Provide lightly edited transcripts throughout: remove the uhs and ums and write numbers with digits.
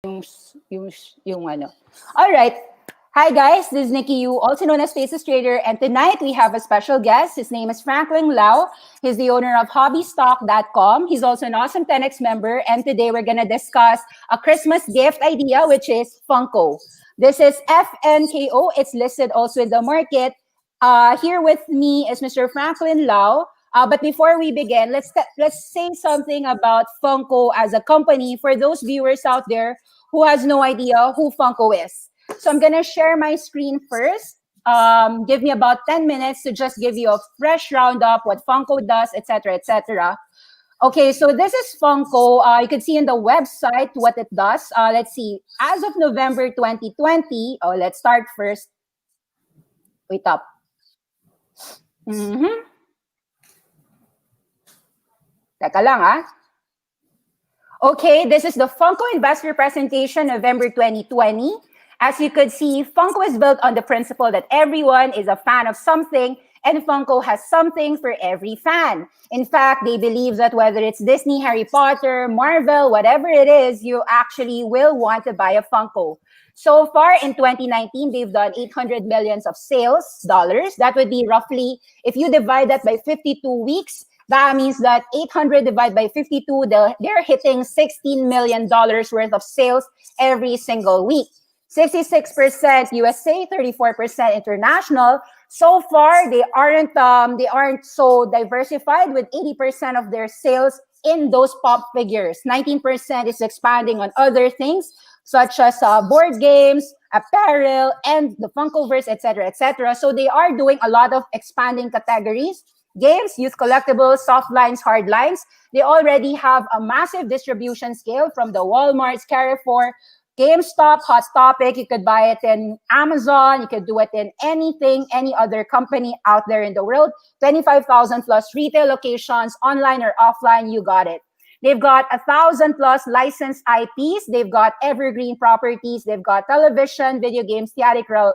yung, yung, yung ano. All right. Hi guys, this is Nikki Yu, also known as Faces Trader, and tonight we have a special guest. His name is Franklin Lau. He's the owner of Hobbiestock.com. He's also an awesome 10X member, and today we're gonna discuss a Christmas gift idea, which is Funko. This is FNKO. It's listed also in the market. Here with me is Mr. Franklin Lau. But before we begin, let's say something about Funko as a company for those viewers out there who has no idea who Funko is. So I'm gonna share my screen first. Give me about 10 minutes to just give you a fresh roundup, what Funko does, etc., etc. Okay, so this is Funko. You can see in the website what it does. Let's see. As of November 2020, let's start first. Wait up. Teka lang, ah. Okay, this is the Funko Investor Presentation, November 2020. As you could see, Funko is built on the principle that everyone is a fan of something, and Funko has something for every fan. In fact, they believe that whether it's Disney, Harry Potter, Marvel, whatever it is, you actually will want to buy a Funko. So far in 2019, they've done 800 millions of sales dollars. That would be roughly, if you divide that by 52 weeks, that means that 800 divided by 52, they're hitting $16 million worth of sales every single week. 66% USA, 34% international. So far, they aren't so diversified, with 80% of their sales in those pop figures. 19% is expanding on other things such as board games, apparel, and the Funkoverse, etc., etc. So they are doing a lot of expanding categories. Games, youth collectibles, soft lines, hard lines. They already have a massive distribution scale from the Walmarts, Carrefour, GameStop, Hot Topic. You could buy it in Amazon. You could do it in any other company out there in the world. 25,000 plus retail locations, online or offline, you got it. They've got 1,000 plus licensed IPs. They've got evergreen properties. They've got television, video games, theatrical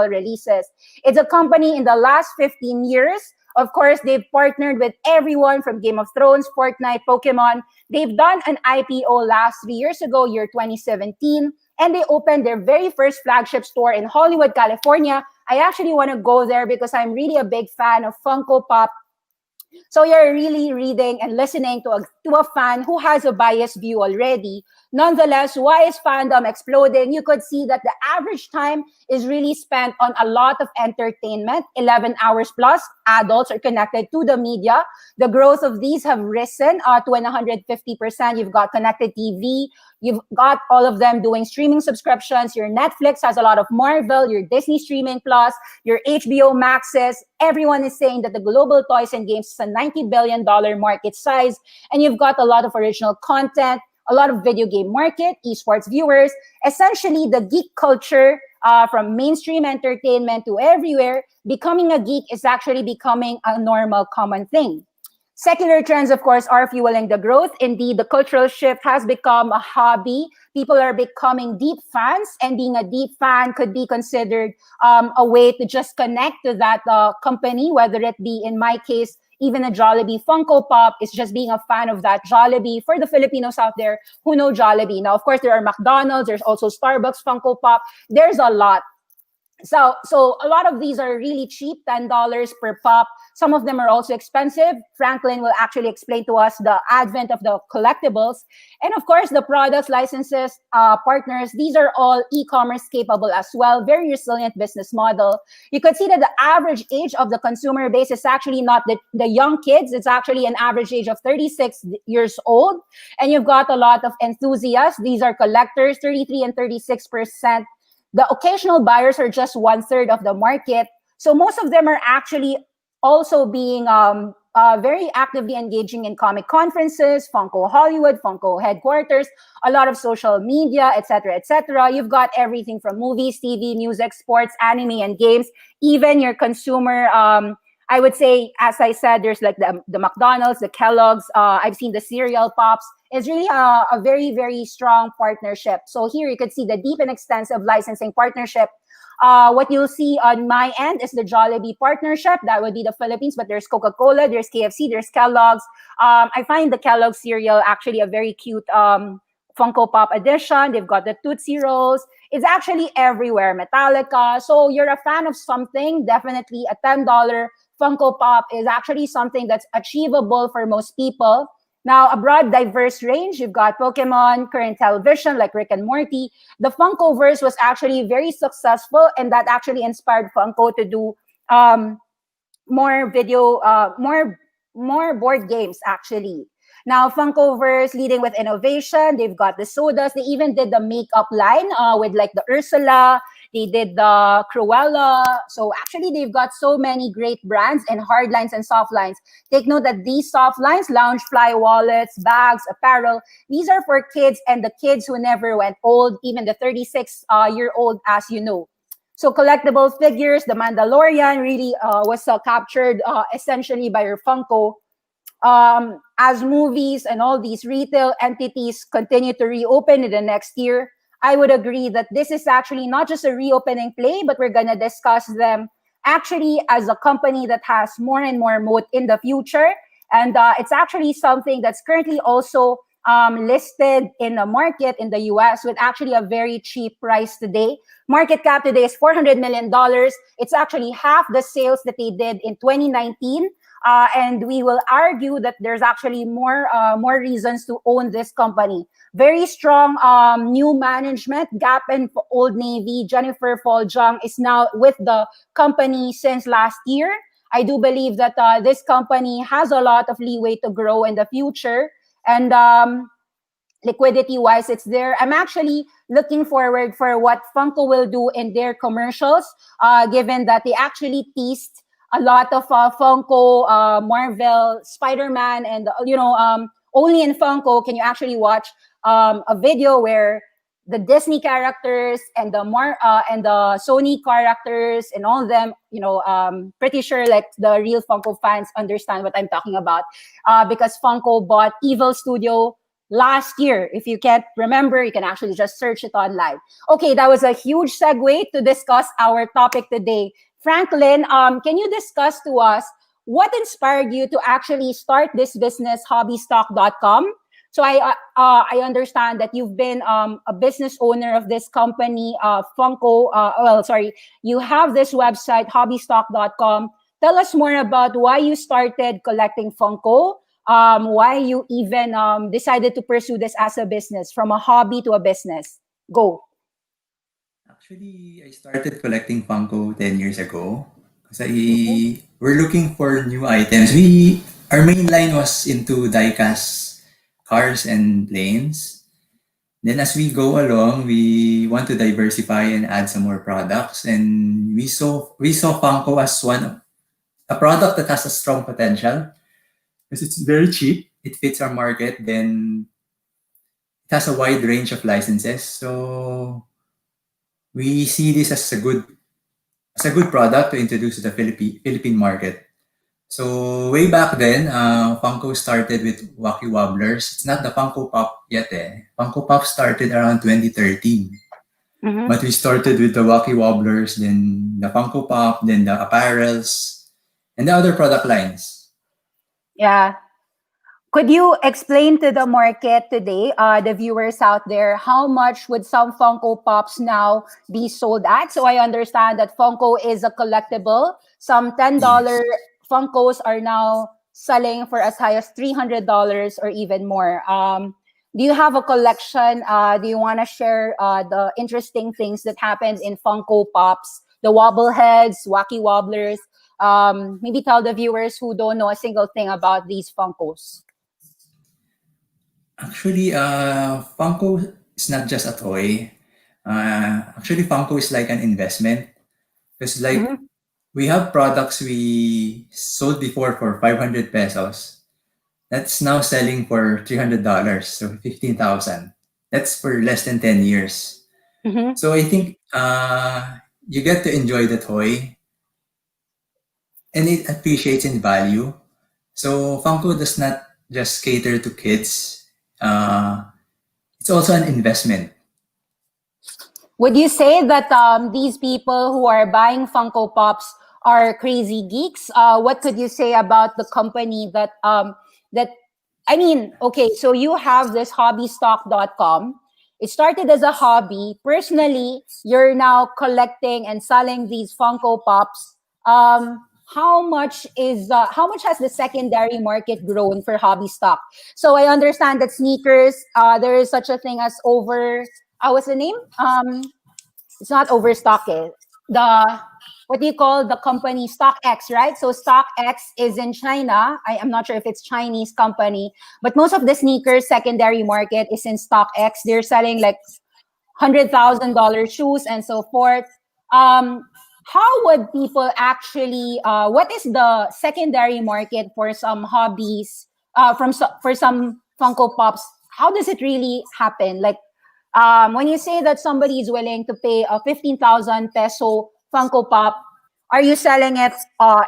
releases. It's a company in the last 15 years. Of course, they've partnered with everyone from Game of Thrones, Fortnite, Pokemon. They've done an IPO last 3 years ago, year 2017, and they opened their very first flagship store in Hollywood, California. I actually want to go there because I'm really a big fan of Funko Pop. So you're really reading and listening to a fan who has a biased view already. Nonetheless, why is fandom exploding? You could see that the average time is really spent on a lot of entertainment, 11 hours plus. Adults are connected to the media. The growth of these have risen to 150%. You've got connected TV. You've got all of them doing streaming subscriptions. Your Netflix has a lot of Marvel, your Disney Streaming Plus, your HBO Maxes. Everyone is saying that the global toys and games is a $90 billion market size. And you've got a lot of original content, a lot of video game market, esports viewers. Essentially, the geek culture from mainstream entertainment to everywhere, becoming a geek is actually becoming a normal, common thing. Secular trends, of course, are fueling the growth. Indeed, the cultural shift has become a hobby. People are becoming deep fans, and being a deep fan could be considered a way to just connect to that company, whether it be, in my case, even a Jollibee Funko Pop is just being a fan of that Jollibee. For the Filipinos out there who know Jollibee. Now, of course, there are McDonald's, there's also Starbucks Funko Pop. There's a lot. So a lot of these are really cheap, $10 per pop. Some of them are also expensive. Franklin will actually explain to us the advent of the collectibles. And of course, the products, licenses, partners, these are all e-commerce capable as well. Very resilient business model. You could see that the average age of the consumer base is actually not the young kids. It's actually an average age of 36 years old. And you've got a lot of enthusiasts. These are collectors, 33 and 36%. The occasional buyers are just 1/3 of the market. So most of them are actually also being very actively engaging in comic conferences, Funko Hollywood, Funko headquarters, a lot of social media, etc., etc. You've got everything from movies, TV, music, sports, anime, and games. Even your consumer, I would say, as I said, there's like the McDonald's, the Kellogg's. I've seen the cereal pops. It's really a very, very strong partnership. So here you could see the deep and extensive licensing partnership. What you'll see on my end is the Jollibee partnership. That would be the Philippines, but there's Coca-Cola, there's KFC, there's Kellogg's. I find the Kellogg's cereal actually a very cute Funko Pop edition. They've got the Tootsie Rolls. It's actually everywhere. Metallica. So you're a fan of something, definitely a $10 Funko Pop is actually something that's achievable for most people. Now, a broad, diverse range. You've got Pokemon, current television like Rick and Morty. The Funkoverse was actually very successful, and that actually inspired Funko to do more video, more board games actually. Now, Funkoverse leading with innovation. They've got the sodas. They even did the makeup line with like the Ursula. They did the Cruella. So actually, they've got so many great brands and hard lines and soft lines. Take note that these soft lines, Loungefly wallets, bags, apparel, these are for kids and the kids who never went old, even the 36-year-old, as you know. So collectible figures, the Mandalorian really was captured essentially by your Funko. As movies and all these retail entities continue to reopen in the next year, I would agree that this is actually not just a reopening play, but we're going to discuss them actually as a company that has more and more moat in the future. And it's actually something that's currently also listed in the market in the US with actually a very cheap price today. Market cap today is $400 million. It's actually half the sales that they did in 2019. And we will argue that there's actually more reasons to own this company. Very strong new management. Gap and Old Navy, Jennifer Foljung is now with the company since last year. I do believe that this company has a lot of leeway to grow in the future. And liquidity-wise, it's there. I'm actually looking forward for what Funko will do in their commercials, given that they actually teased a lot of Funko, Marvel, Spider-Man, and only in Funko can you actually watch a video where the Disney characters and the Sony characters and all of them, pretty sure like the real Funko fans understand what I'm talking about, because Funko bought Evil Studio last year. If you can't remember, you can actually just search it online. Okay, that was a huge segue to discuss our topic today. Franklin, can you discuss to us what inspired you to actually start this business, Hobbiestock.com? So I understand that you've been a business owner of this company, Funko. You have this website, Hobbiestock.com. Tell us more about why you started collecting Funko, why you even decided to pursue this as a business, from a hobby to a business. Go. Actually, I started collecting Funko 10 years ago because we're looking for new items. Our main line was into diecast cars and planes. Then as we go along, we want to diversify and add some more products. And we saw Funko as a product that has a strong potential because it's very cheap. It fits our market. Then it has a wide range of licenses. So we see this as a good product to introduce to the Philippine market. So way back then, Funko started with Wacky Wobblers. It's not the Funko Pop yet. Funko Pop started around 2013. Mm-hmm. But we started with the Wacky Wobblers, then the Funko Pop, then the apparels, and the other product lines. Yeah. Could you explain to the market today, the viewers out there, how much would some Funko Pops now be sold at? So I understand that Funko is a collectible. Some $10 Yes. Funkos are now selling for as high as $300 or even more. Do you have a collection? Do you want to share the interesting things that happened in Funko Pops, the wobbleheads, wacky wobblers? Maybe tell the viewers who don't know a single thing about these Funkos. Actually, Funko is not just a toy. Actually, Funko is like an investment. Because like Mm-hmm. we have products we sold before for 500 pesos. That's now selling for $300, so 15,000. That's for less than 10 years. Mm-hmm. So I think you get to enjoy the toy and it appreciates in value. So Funko does not just cater to kids. It's also an investment. Would you say that these people who are buying Funko Pops are crazy geeks? What could you say about the company that I mean, okay, so you have this hobbiestock.com. It started as a hobby. Personally, you're now collecting and selling these Funko Pops. How much has the secondary market grown for hobby stock? So I understand that sneakers, there is such a thing as what's the name? It's not Overstock. The what do you call the company StockX, right? So StockX is in China. I'm not sure if it's Chinese company, but most of the sneakers secondary market is in StockX. They're selling like $100,000 shoes and so forth. How would people actually? What is the secondary market for some hobbies? For some Funko Pops, how does it really happen? Like when you say that somebody is willing to pay a 15,000 peso Funko Pop, are you selling it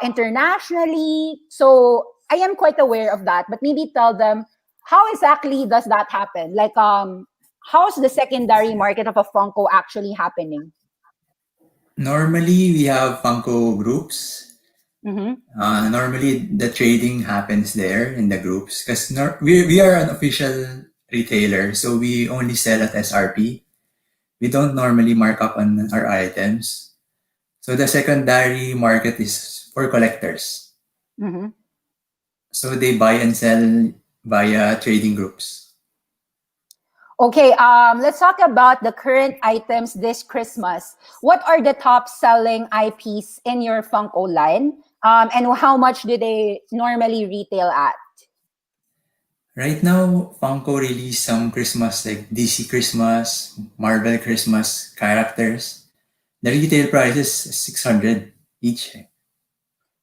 internationally? So I am quite aware of that, but maybe tell them how exactly does that happen? Like how's the secondary market of a Funko actually happening? Normally, we have Funko groups. Mm-hmm. Normally, the trading happens there in the groups because we are an official retailer, so we only sell at SRP. We don't normally mark up on our items. So the secondary market is for collectors. Mm-hmm. So they buy and sell via trading groups. Okay, let's talk about the current items this Christmas. What are the top selling IPs in your Funko line? And how much do they normally retail at? Right now, Funko released some Christmas like DC Christmas, Marvel Christmas characters. The retail price is 600 each.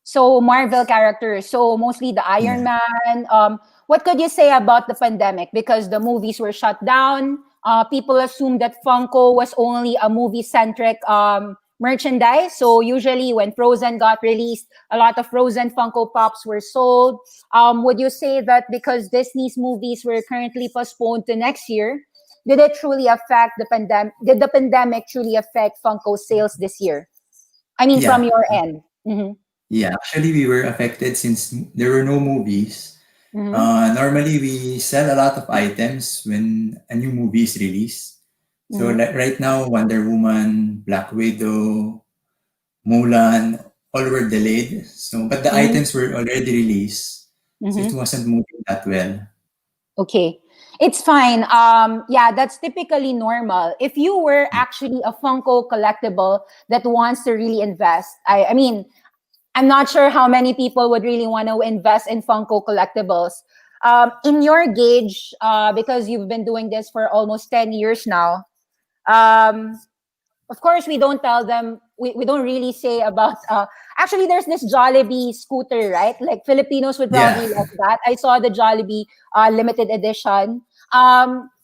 So Marvel characters, so mostly the Iron Yeah. Man. What could you say about the pandemic? Because the movies were shut down. People assumed that Funko was only a movie-centric merchandise. So usually when Frozen got released, a lot of Frozen Funko Pops were sold. Would you say that because Disney's movies were currently postponed to next year, did it truly affect the pandemic? Did the pandemic truly affect Funko sales this year? I mean, from Yeah. your end. Mm-hmm. Yeah. Actually, we were affected since there were no movies. Mm-hmm. Normally, we sell a lot of items when a new movie is released. So Mm-hmm. like right now, Wonder Woman, Black Widow, Mulan, all were delayed. So, but the Mm-hmm. items were already released, so it Mm-hmm. wasn't moving that well. Okay. It's fine. Yeah, that's typically normal. If you were actually a Funko collectible that wants to really invest, I mean, I'm not sure how many people would really want to invest in Funko collectibles. In your gauge, because you've been doing this for almost 10 years now, um, of course we don't tell them we don't really say about actually there's this Jollibee scooter, right? Like Filipinos would Yeah. probably love that. I saw the Jollibee limited edition.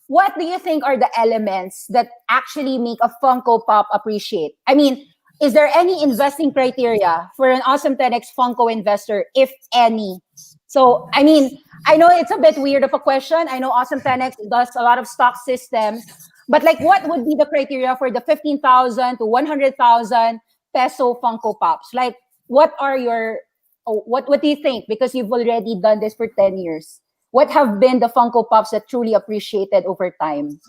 What do you think are the elements that actually make a Funko Pop appreciate? I mean, is there any investing criteria for an Awesome 10x Funko investor, if any? So I mean, I know it's a bit weird of a question. I know Awesome 10x does a lot of stock systems, but like, what would be the criteria for the 15,000 to 100,000 peso Funko Pops? Like, what are your, what do you think? Because you've already done this for 10 years. What have been the Funko Pops that truly appreciated over time?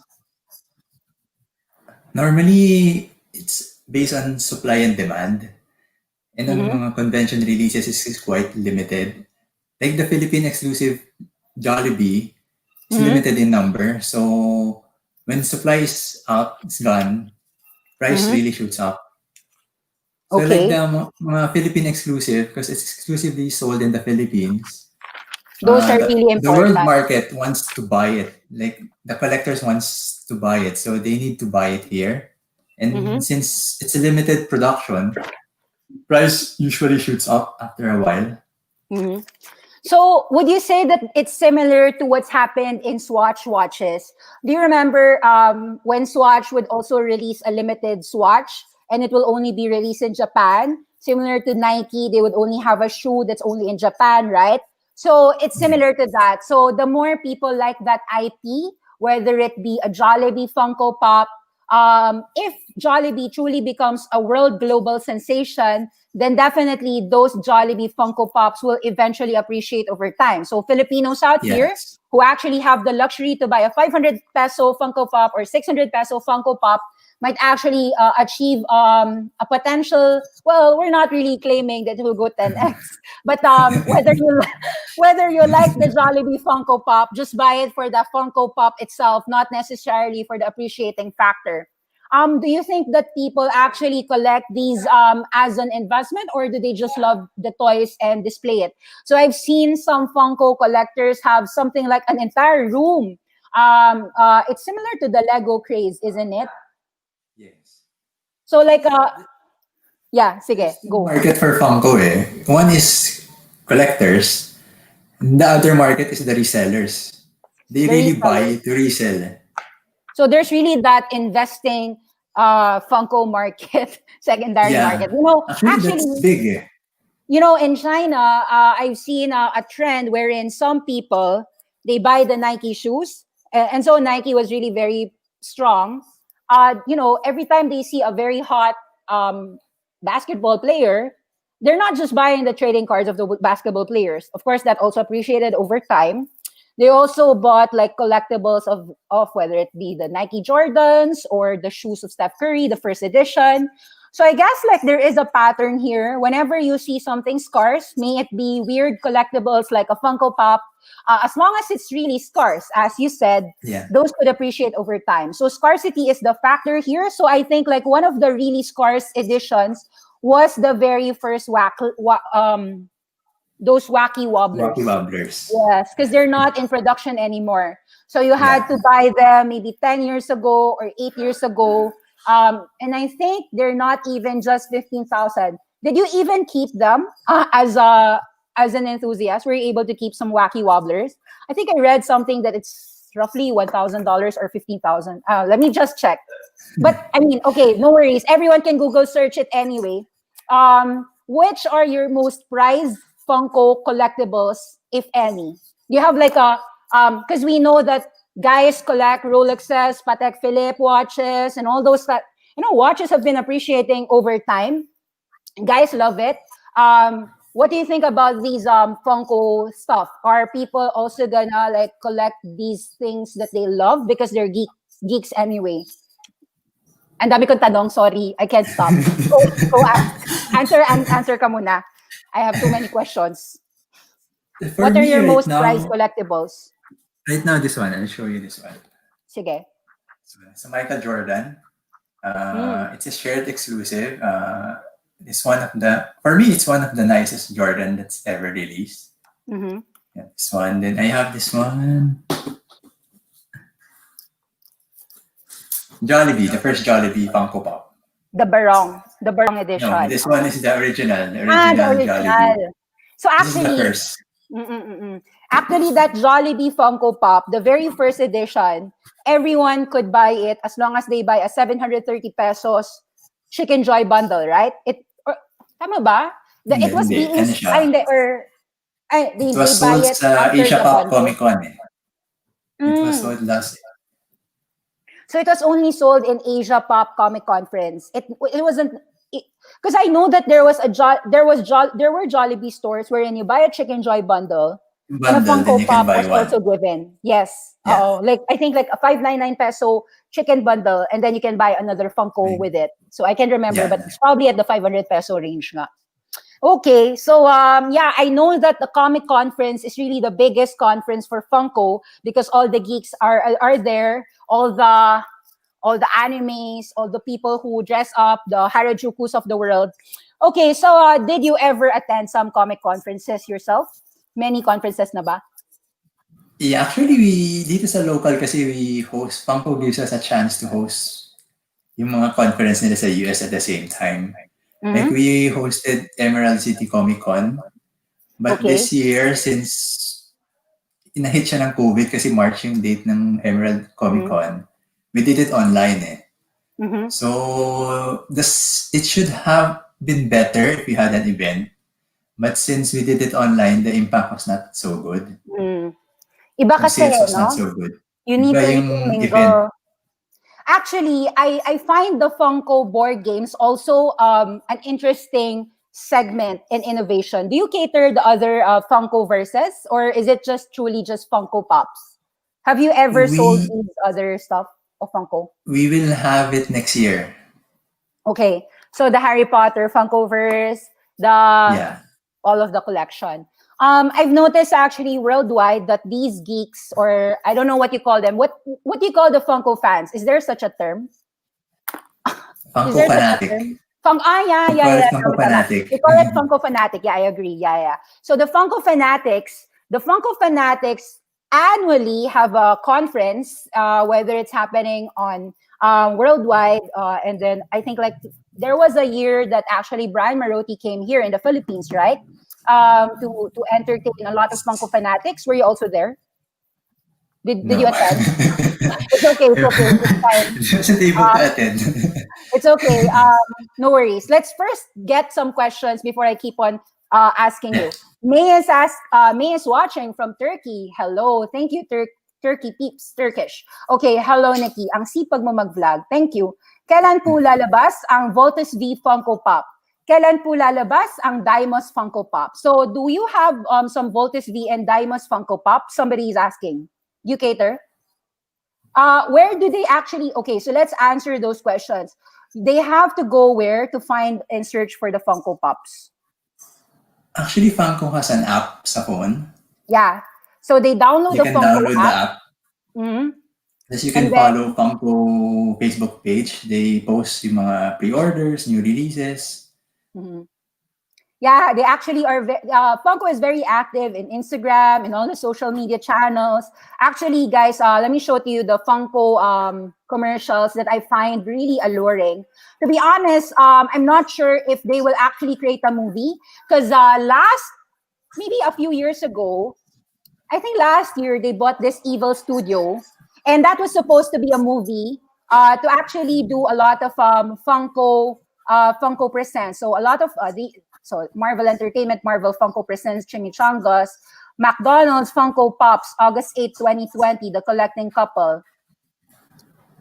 Normally, it's based on supply and demand. And ang Mm-hmm. mga convention releases is quite limited. Like the Philippine exclusive Jollibee, it's Mm-hmm. limited in number. So when supply is out, it's gone, price Mm-hmm. really shoots up. So like Okay. the mga Philippine exclusive, because it's exclusively sold in the Philippines, Those are the, really the world important. market wants to buy it. Like the collectors wants to buy it, so they need to buy it here. And Mm-hmm. since it's a limited production, price usually shoots up after a while. Mm-hmm. So, would you say that it's similar to what's happened in Swatch watches? Do you remember when Swatch would also release a limited Swatch and it will only be released in Japan? Similar to Nike, they would only have a shoe that's only in Japan, right? So, it's Yeah. similar to that. So, the more people like that IP, whether it be a Jollibee Funko Pop, If Jollibee truly becomes a world global sensation, then definitely those Jollibee Funko Pops will eventually appreciate over time. So Filipinos out here Yes. who actually have the luxury to buy a 500 peso Funko Pop or 600 peso Funko Pop might actually achieve a potential. Well, we're not really claiming that it will go 10x, but whether you like the Jollibee Funko Pop, just buy it for the Funko Pop itself, not necessarily for the appreciating factor. Do you think that people actually collect these as an investment, or do they just love the toys and display it? So I've seen some Funko collectors have something like an entire room. It's similar to the Lego craze, isn't it? Yes. So like, Actually, yeah, sige, there's two go. market for Funko eh. One is collectors, and the other market is the resellers. They The really buy resellers. to resell. So there's really that investing Funko market, secondary Yeah. market. You know, Actually, that's actually, big eh. in China, I've seen a trend wherein some people they buy the Nike shoes, and so Nike was really very strong. Every time they see a very hot basketball player, they're not just buying the trading cards of the basketball players. Of course, that also appreciated over time. They also bought like collectibles of whether it be the Nike Jordans or the shoes of Steph Curry, the first edition. So I guess like there is a pattern here. Whenever you see something scarce, may it be weird collectibles like a Funko Pop, as long as it's really scarce, as you said, Yeah. those could appreciate over time. So scarcity is the factor here. So I think like one of the really scarce editions was the very first those wacky Rocky wobblers. Wobblers. Yes, because they're not in production anymore. So you had Yeah. to buy them maybe 10 years ago or 8 years ago. And I think they're not even just 15,000. Did you even keep them as an enthusiast? Were you able to keep some wacky wobblers? I think I read something that it's roughly $1,000 or 15,000. Let me just check. But I mean, okay, no worries. Everyone can Google search it anyway. Which are your most prized Funko collectibles, if any? Do you have like a because we know that guys collect Rolexes, Patek Philippe watches, and all those that watches have been appreciating over time. Guys love it. What do you think about these Funko stuff? Are people also gonna like collect these things that they love because they're geeks anyway? Ang dami kong tanong, sorry. I can't stop. Go ask. Answer ka muna. I have too many questions. For What are me your most prized now, collectibles? this one, I'll show you this one. Sige. So Michael Jordan. Hmm. It's a shared exclusive. For me, it's one of the nicest Jordan that's ever released. Mm-hmm. Yeah, this one. Then I have this one. Jollibee, the first Jollibee Funko Pop. The Barong No, edition. this one is the The original Jollibee. original. So This is the actually, first. actually, that Jollibee Funko Pop, the very first edition, everyone could buy it as long as they buy a 730 pesos Chicken Joy bundle, right? Tama ba? Hindi, It was hindi. being, Ano siya? hindi, or It they was buy sold it sa after Asia the Pop bundle. Comic Con eh. It was Mm. sold last. So it was only sold in Asia Pop Comic Conference. It wasn't because I know that there were Jollibee stores wherein you buy a Chicken Joy bundle and a Bundle, then Funko you can Pop buy was one. also given. Yes. Yeah. Like I think like a 599 peso chicken bundle and then you can buy another Funko with it. So I can remember, Yeah. but it's probably at the 500 peso range nga. Okay, so yeah, I know that the comic conference is really the biggest conference for Funko because all the geeks are there, all the animes, all the people who dress up, the Harajukus of the world. Okay, so did you ever attend some comic conferences yourself? Many conferences na ba? Yeah, actually, dito sa local kasi Funko gives us a chance to host yung mga conference nila sa US at the same time. Like Mm-hmm. we hosted Emerald City Comic Con, but Okay. this year, since inahit siya ng COVID kasi March yung date ng Emerald Comic Con, we did it online eh. Mm-hmm. So, it should have been better if we had an event. But since we did it online, the impact was not so good. Iba Yung kasi, sales was no? not so good. You need Iba to yung really event. mingle. Actually, I find the Funko board games also an interesting segment in innovation. Do you cater the other Funko verses, or is it just truly just Funko Pops? Have you ever sold We these other stuff of Funko? we will have it next year. Okay, so the Harry Potter Funkoverse, the Yeah. all of the collection. I've noticed actually worldwide that these geeks, or I don't know what you call them, what do you call the Funko fans? Is there such a term? Is Funko there such a fanatic. term? Yeah, We yeah, call yeah. it Funko Tama, tama. fanatic. They call it Funko fanatic. Yeah, I agree. Yeah, yeah. So the Funko fanatics annually have a conference, whether it's happening on worldwide, and then I think like there was a year that actually Brian Marotti came here in the Philippines, right? To entertain a lot of Funko fanatics. Were you also there? Did you No. attend? It's okay. It's okay. It's fine. I wasn't able Uh, to attend. It's okay. No worries. Let's first get some questions before I keep on asking Yeah. you. May is watching from Turkey. Hello. Thank you, Turkey peeps, Turkish. Okay, hello, Nikki. Ang sipag mo mag-vlog. Thank you. Kailan po lalabas ang Voltus V Funko Pop? Kailan po lalabas ang Dimos Funko Pop? So, do you have some Voltus V and Dimos Funko Pop? Somebody is asking. You cater? Where do they actually? Okay, so let's answer those questions. They have to go where to find and search for the Funko Pops. Actually, Funko has an app sa phone. Yeah. So they download You the can Funko download the app. app. Mhm. Tapos you And can then, follow Funko Facebook page. They post yung mga pre-orders, new releases. mhm. Yeah, they actually are. Funko is very active in Instagram and all the social media channels. Actually, guys, let me show to you the Funko commercials that I find really alluring. To be honest, I'm not sure if they will actually create a movie because maybe a few years ago, I think last year they bought this Evil Studio, and that was supposed to be a movie to actually do a lot of Funko Presents. So a lot of Marvel Entertainment, Marvel Funko Presents, Chimichangas, McDonald's Funko Pops, August 8, 2020, The Collecting Couple.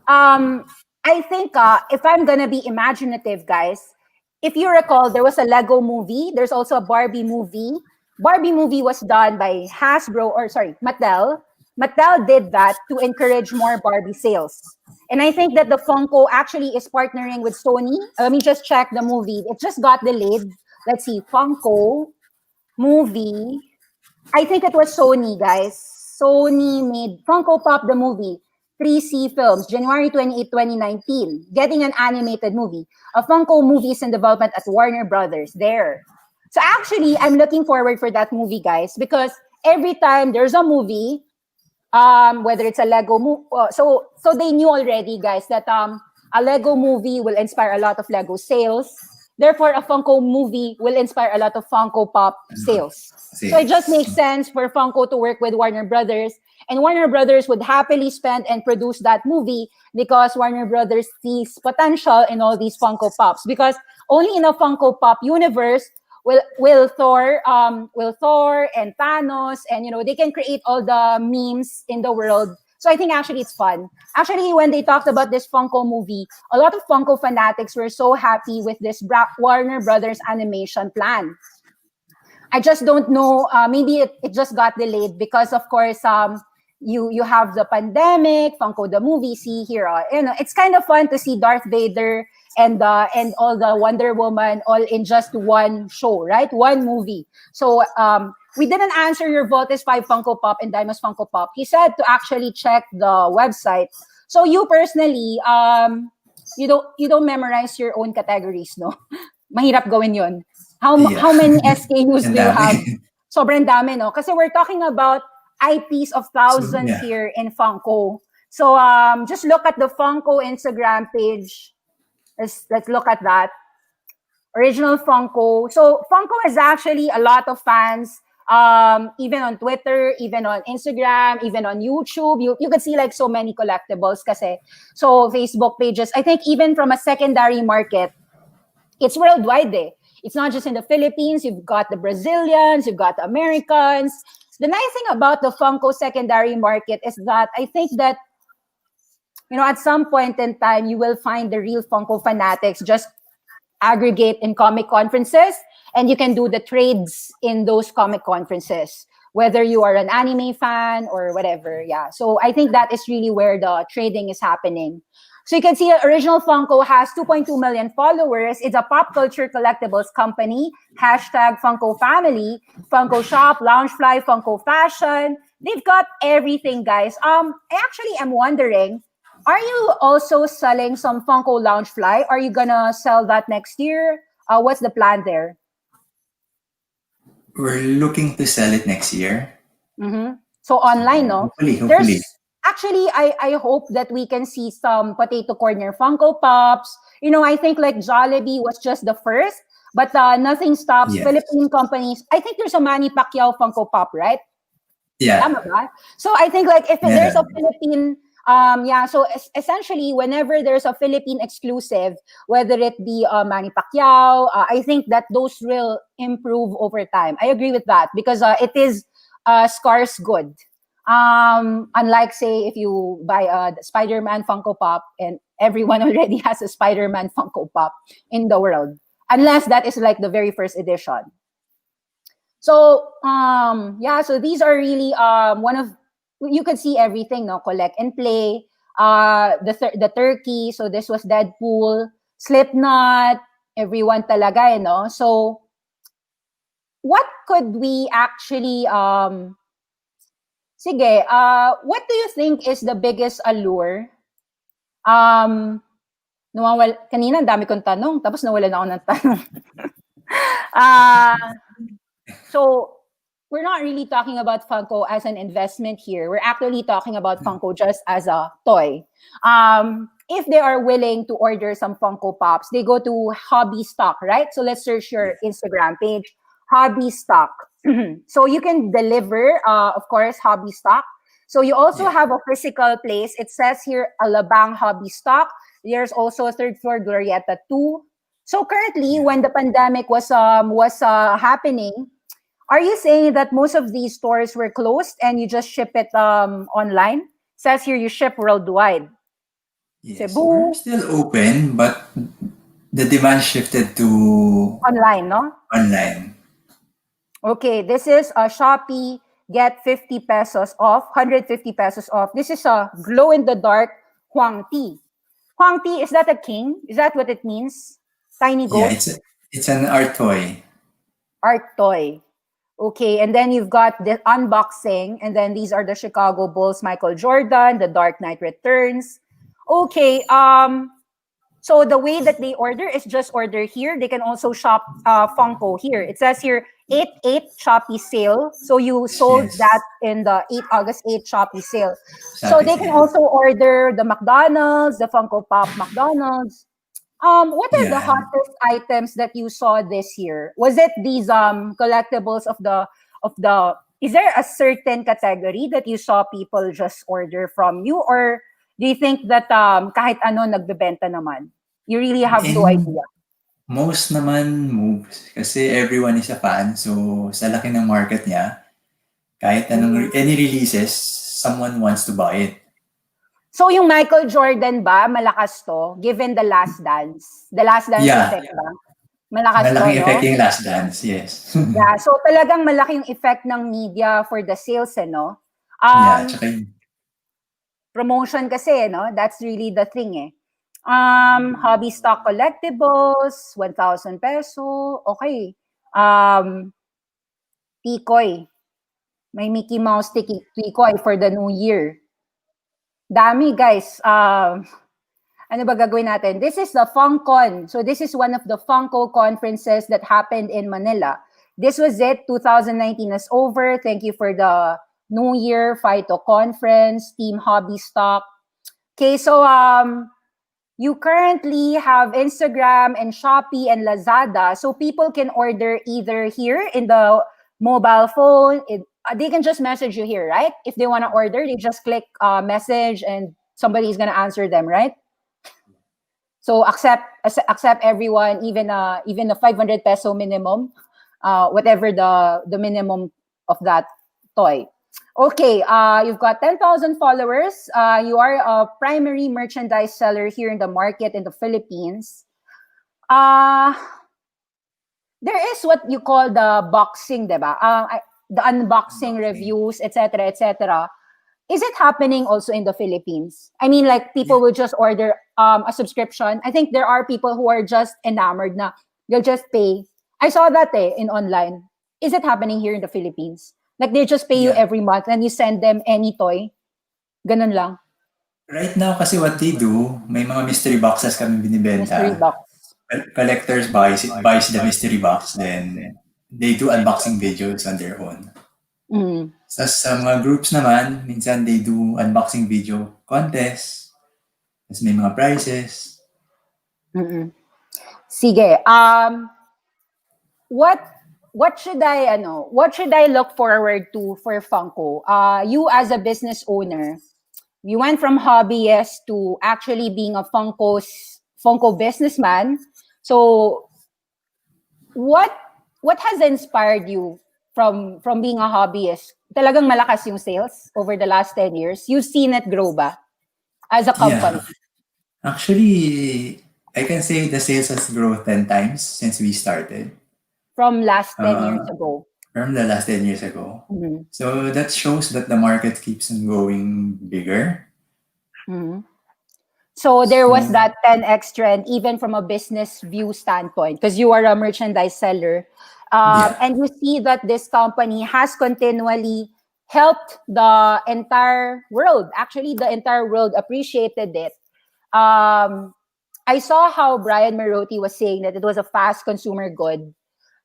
I think if I'm gonna be imaginative, guys, if you recall, there was a Lego movie. There's also a Barbie movie. Barbie movie was done by Mattel. Mattel did that to encourage more Barbie sales. And I think that the Funko actually is partnering with Sony. Let me just check the movie. It just got delayed. Let's see, Funko movie. I think it was Sony, guys. Sony made Funko Pop the movie. 3C Films, January 28, 2019. Getting an animated movie. A Funko movie is in development at Warner Brothers. There. So actually, I'm looking forward for that movie, guys, because every time there's a movie, whether it's a Lego movie, so they knew already, guys, that a Lego movie will inspire a lot of Lego sales. Therefore, a Funko movie will inspire a lot of Funko Pop sales. So it just makes sense for Funko to work with Warner Brothers, and Warner Brothers would happily spend and produce that movie because Warner Brothers sees potential in all these Funko Pops. Because only in a Funko Pop universe will Thor and Thanos, and they can create all the memes in the world. So I think actually it's fun. Actually, when they talked about this Funko movie, a lot of Funko fanatics were so happy with this Warner Brothers animation plan. I just don't know. Maybe it just got delayed because, of course, you have the pandemic. Funko the movie. See here, it's kind of fun to see Darth Vader and all the Wonder Woman all in just one show, right? One movie. So we didn't answer your Voltes 5 Funko Pop and Dimos Funko Pop. He said to actually check the website. So you personally, you don't memorize your own categories, no? Mahirap gawin yun. How many SKUs do you have? Sobrang dami, no? Kasi we're talking about IPs of thousands here in Funko. So just look at the Funko Instagram page. Let's look at that. Original Funko. So Funko has actually a lot of fans, even on Twitter, even on Instagram, even on YouTube. You can see like so many collectibles kasi. So Facebook pages. I think even from a secondary market, it's worldwide eh. It's not just in the Philippines. You've got the Brazilians, you've got the Americans. The nice thing about the Funko secondary market is that I think that at some point in time, you will find the real Funko fanatics just aggregate in comic conferences, and you can do the trades in those comic conferences, whether you are an anime fan or whatever. Yeah. So I think that is really where the trading is happening. So you can see Original Funko has 2.2 million followers. It's a pop culture collectibles company. Hashtag Funko Family, Funko Shop, Loungefly, Funko Fashion. They've got everything, guys. I actually am wondering, are you also selling some Funko Loungefly? Are you gonna sell that next year? What's the plan there? We're looking to sell it next year. Mm-hmm. So So online, no? hopefully. There's actually, I hope that we can see some potato corner Funko Pops. I think like Jollibee was just the first, but nothing stops Yes. Philippine companies. I think there's a Manny Pacquiao Funko Pop, right? Yeah. Tama ba? So I think like if there's a Meron. Philippine, yeah, so essentially whenever there's a Philippine exclusive, whether it be Manny Pacquiao, I think that those will improve over time. I agree with that because it is scarce good. Unlike say if you buy a Spider-Man Funko Pop and everyone already has a Spider-Man Funko Pop in the world, unless that is like the very first edition. So yeah, so these are really one of, you could see everything, no, collect and play. The turkey, so this was Deadpool, Slipknot, everyone talaga, no. So what could we actually sige, what do you think is the biggest allure? Kanina ang dami kong tanong, tapos nawalan ako ng tanong. uh, So we're not really talking about Funko as an investment here. We're actually talking about Funko just as a toy. If they are willing to order some Funko Pops, they go to Hobbiestock, right? So let's search your Instagram page, Hobbiestock. So you can deliver, of course, Hobbiestock. So you also Yeah. have a physical place. It says here, Alabang Hobbiestock. There's also a third floor, Glorieta 2. So currently, when the pandemic was happening, are you saying that most of these stores were closed and you just ship it online? Says here you ship worldwide. Yes. We're Cebu, still open, but the demand shifted to online, no? online. Okay, this is a Shopee get 50 pesos off, 150 pesos off. This is a glow in the dark Huang Ti. Huang Ti, is that a king? Is that what it means? Tiny Yeah, goat? it's an art toy. Art toy. Okay, and then you've got the unboxing, and then these are the Chicago Bulls, Michael Jordan, The Dark Knight Returns. Okay, so the way that they order is just order here. They can also shop Funko here. It says here 8/8 Shopee sale. So you sold Yes. that in the August 8 Shopee sale. So Shopee they can sale. also order the McDonald's, the Funko Pop McDonald's. What are the Yeah. hottest items that you saw this year? Was it these collectibles of the is there a certain category that you saw people just order from you, or do you think that kahit ano nagbebenta naman? You really have no In idea. most naman moves kasi everyone is a fan. So sa laki ng market niya, kahit Mhm. any releases, someone wants to buy it. So yung Michael Jordan ba, malakas to, given the Last Dance? The Last Dance Yeah, effect ba? Malakas to, malaking effect no? yung Last Dance, yes. Yeah, so talagang malaki yung effect ng media for the sales, no? Yeah, Um, tsaka yung promotion kasi, no? That's really the thing, eh. Hobby stock collectibles, 1,000 peso. Okay. Tikoy. May Mickey Mouse tikoy for the new year. Dami, guys. Ano ba gagawin natin? This is the FunCon. So this is one of the Funko conferences that happened in Manila. This was it. 2019 is over. Thank you for the New Year Phyto Conference, Team Hobby Stock. Okay, so you currently have Instagram and Shopee and Lazada. So people can order either here in the mobile phone. They can just message you here, right? If they want to order, they just click message and somebody's going to answer them, right? So accept everyone, even a 500 peso minimum, whatever the minimum of that toy. Okay, you've got 10,000 followers. You are a primary merchandise seller here in the market in the Philippines. Uh, there is what you call the boxing, diba? The unboxing Unboxing. reviews, etc., etc. Is it happening also in the Philippines? I mean, like Yeah, people will just order a subscription. I think there are people who are just enamored na they'll just pay. I saw that in online. Is it happening here in the Philippines? Like they just pay you yeah. every month and you send them any toy. Ganun lang. Right now kasi what they do, may mga mystery boxes kami Mystery binibenta. box. Collectors buys the mystery box, then they do unboxing videos on their own. Mm. Sa mga groups naman, minsan they do unboxing video contest, tapos may mga prizes. Mm-mm. Sige. What what should I look forward to for Funko? You as a business owner, you went from hobbyist to actually being a Funko businessman. So what has inspired you from being a hobbyist? Talagang malakas yung sales over the last 10 years. You've seen it grow ba as a company Yeah, actually, I can say the sales has grown 10 times since we started. from last 10 years Uh, ago? from the last 10 years ago. Mhm. So that shows that the market keeps on going bigger. Mhm. So there was So that 10x trend, even from a business view standpoint, because you are a merchandise seller. yeah, And you see that this company has continually helped the entire world. Actually, the entire world appreciated it. Um, I saw how Brian Marotti was saying that it was a fast consumer good.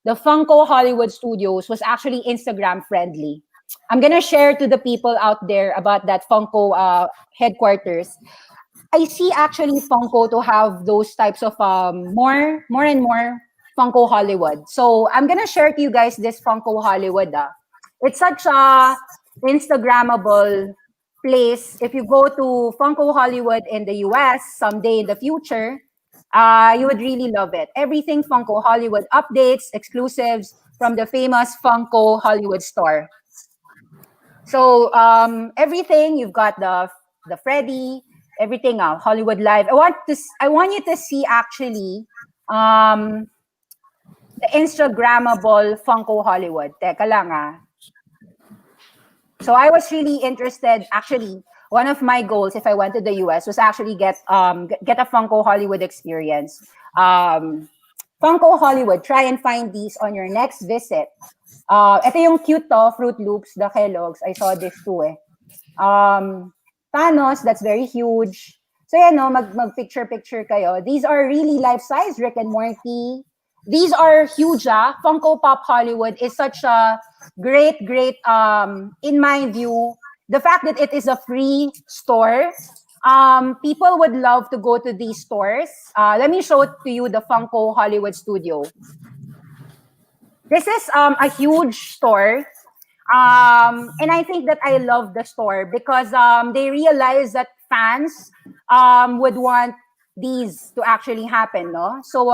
The Funko Hollywood Studios was actually Instagram friendly. I'm gonna share to the people out there about that Funko headquarters. I see actually Funko to have those types of more and more Funko Hollywood. So I'm gonna share to you guys this Funko Hollywood. It's such a Instagrammable place. If you go to Funko Hollywood in the US someday in the future, you would really love it. Everything Funko Hollywood updates, exclusives from the famous Funko Hollywood store. So everything you've got the Freddy, everything Hollywood Live. I want you to see actually um, the Instagrammable Funko Hollywood. Teka lang So I was really interested. Actually, one of my goals, if I went to the US, was actually get a Funko Hollywood experience. Funko Hollywood. Try and find these on your next visit. Ito yung cute to, Fruit Loops, the Kellogg's. I saw this too Thanos, that's very huge. So yan no, mag picture kayo. These are really life-size Rick and Morty. These are huge Funko Pop Hollywood is such a great in my view, the fact that it is a free store. People would love to go to these stores. Let me show it to you the Funko Hollywood Studio. This is a huge store. And I think that I love the store because they realize that fans would want these to actually happen, no? So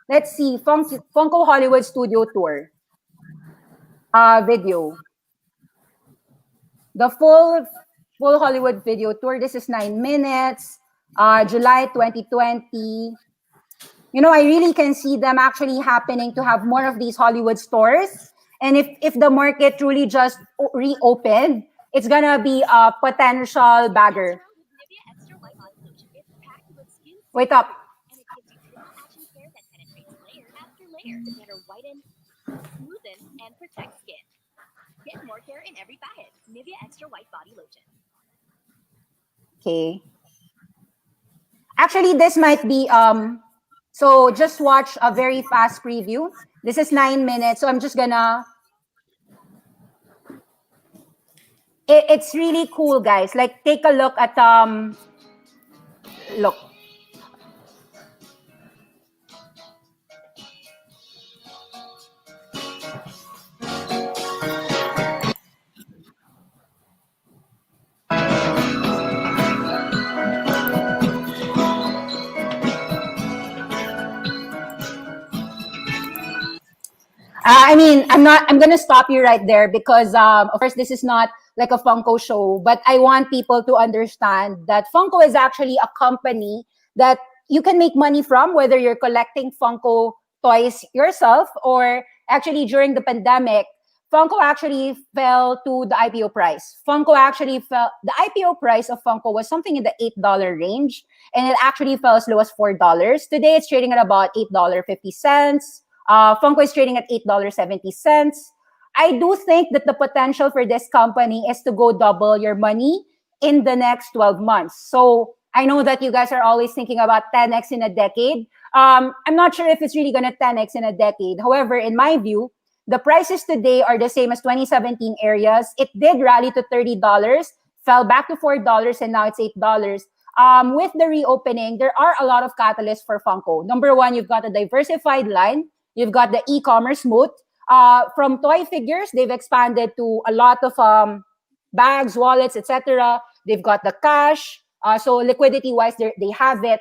let's see, Funko Hollywood Studio Tour video. The full Hollywood video tour. This is 9 minutes. July 2020. You know, I really can see them actually happening to have more of these Hollywood stores. And if the market truly just reopened, it's gonna be a potential bagger. Wait up. Okay. Actually, this might be so just watch a very fast preview. This is 9 minutes, so I'm just gonna it's really cool, guys. Like take a look at look. I mean, I'm not. I'm gonna stop you right there because, of course, this is not like a Funko show. But I want people to understand that Funko is actually a company that you can make money from, whether you're collecting Funko toys yourself or actually during the pandemic, Funko actually fell to the IPO price. Funko actually fell. The IPO price of Funko was something in the $8 range, and it actually fell as low as $4. Today, it's trading at about $8.50. Funko is trading at $8.70. I do think that the potential for this company is to go double your money in the next 12 months. So I know that you guys are always thinking about 10x in a decade. I'm not sure if it's really going to 10x in a decade. However, in my view, the prices today are the same as 2017 areas. It did rally to $30, fell back to $4, and now it's $8. With the reopening, there are a lot of catalysts for Funko. Number one, you've got a diversified line. You've got the e-commerce mode. From toy figures, they've expanded to a lot of bags, wallets, etc. They've got the cash. So liquidity-wise, they have it.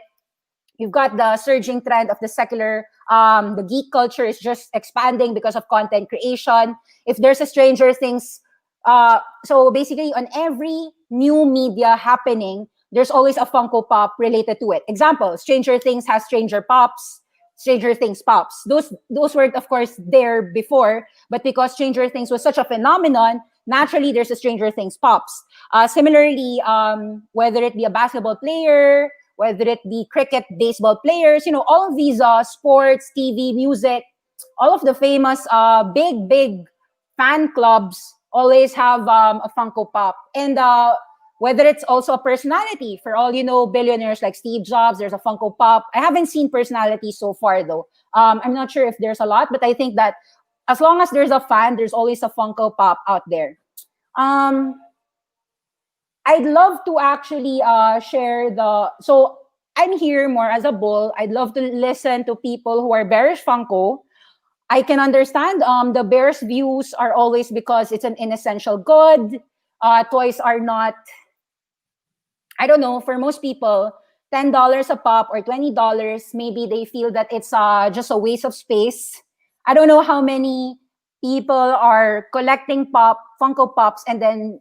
You've got the surging trend of the secular, the geek culture is just expanding because of content creation. If there's a Stranger Things, so basically on every new media happening, there's always a Funko Pop related to it. Example, Stranger Things has Stranger Pops, Stranger Things Pops. Those weren't, of course, there before, but because Stranger Things was such a phenomenon, naturally there's a Stranger Things Pops. Similarly, whether it be a basketball player, whether it be cricket, baseball players, all of these sports, TV, music, all of the famous big fan clubs always have a Funko Pop. And whether it's also a personality, for all you know, billionaires like Steve Jobs, there's a Funko Pop. I haven't seen personalities so far though. I'm not sure if there's a lot, but I think that as long as there's a fan, there's always a Funko Pop out there. I'd love to actually share so I'm here more as a bull. I'd love to listen to people who are bearish Funko. I can understand the bears views are always because it's an inessential good. Toys are not, I don't know, for most people, $10 a pop or $20, maybe they feel that it's just a waste of space. I don't know how many people are collecting Funko Pops, and then